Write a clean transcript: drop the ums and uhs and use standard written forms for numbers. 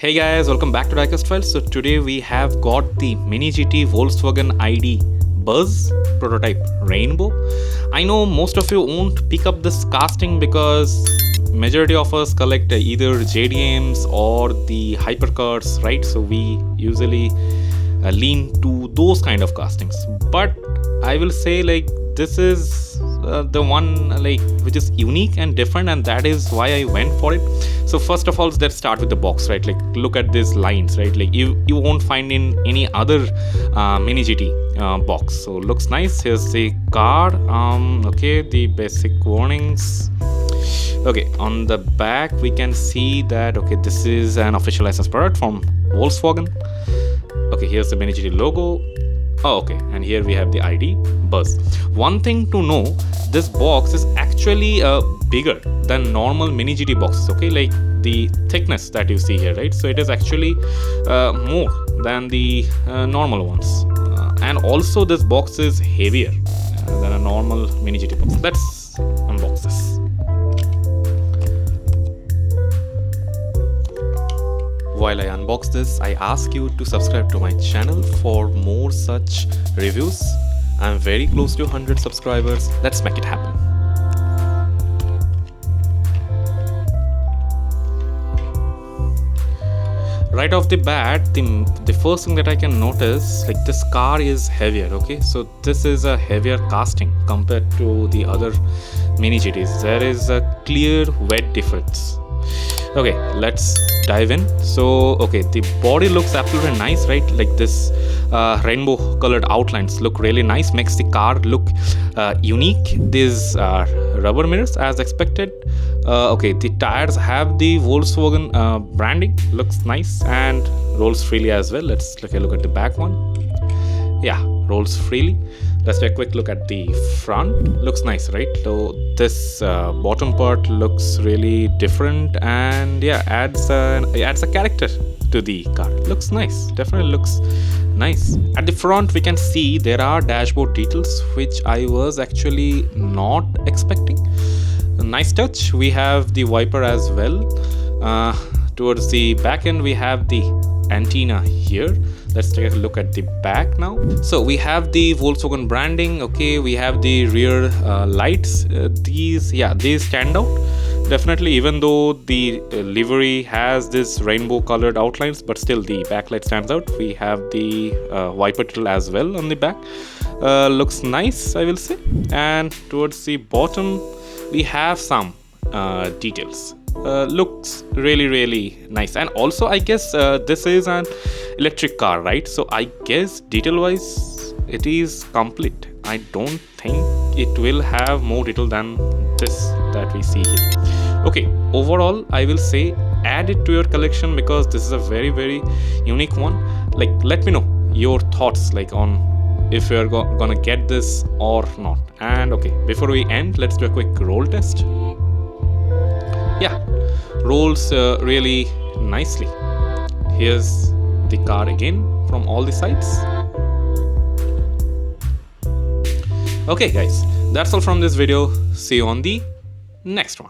Hey guys, welcome back to Diecast Files. So today we have got the Mini GT Volkswagen ID Buzz prototype Rainbow. I know most of you won't pick up this casting because majority of us collect either JDMs or the hypercars, right? So we usually lean to those kind of castings. But I will say this is the one which is unique and different, and that is why I went for it. So first of all, let's start with the box, right? Look at these lines, right? You won't find in any other Mini GT box. So looks nice. Here's the car. Okay, the basic warnings. Okay, on the back we can see that this is an official licensed product from Volkswagen. Okay, here's the Mini GT logo. Oh, okay, and here we have the ID Buzz. One thing to know, this box is actually bigger than normal Mini GT boxes, okay? Like the thickness that you see here, right? So it is actually more than the normal ones. And also this box is heavier than a normal Mini GT box. Let's unbox this. While I unbox this, I ask you to subscribe to my channel for more such reviews. I'm very close to 100 subscribers. Let's make it happen. Right off the bat, the first thing that I can notice, this car is heavier, okay? So this is a heavier casting compared to the other Mini GTs. There is a clear weight difference. Okay, let's dive in. So the body looks absolutely nice, right? Like this rainbow colored outlines look really nice, makes the car look unique. These rubber mirrors as expected. The tires have the Volkswagen branding, looks nice, and rolls freely as well. Let's take a look at the back one. Yeah, rolls freely. Let's take a quick look at the front. Looks nice, right? So this bottom part looks really different, and yeah, adds a character to the car. Looks nice. Definitely looks nice. At the front, we can see there are dashboard details, which I was actually not expecting. A nice touch. We have the wiper as well. Towards the back end, we have the antenna here. Let's take a look at the back now. So we have the Volkswagen branding. Okay, we have the rear lights. These stand out definitely, even though the livery has this rainbow colored outlines, but still the backlight stands out. We have the wiper tail as well on the back. Looks nice, I will say. And towards the bottom, we have some details. Looks really nice. And also, I guess this is an electric car, right? So I guess detail wise it is complete. I don't think it will have more detail than this that we see here. Okay, overall I will say add it to your collection because this is a very unique one. Let me know your thoughts on if you're gonna get this or not. And before we end, let's do a quick roll test. Yeah, rolls really nicely. Here's the car again from all the sides. Okay guys, that's all from this video. See you on the next one.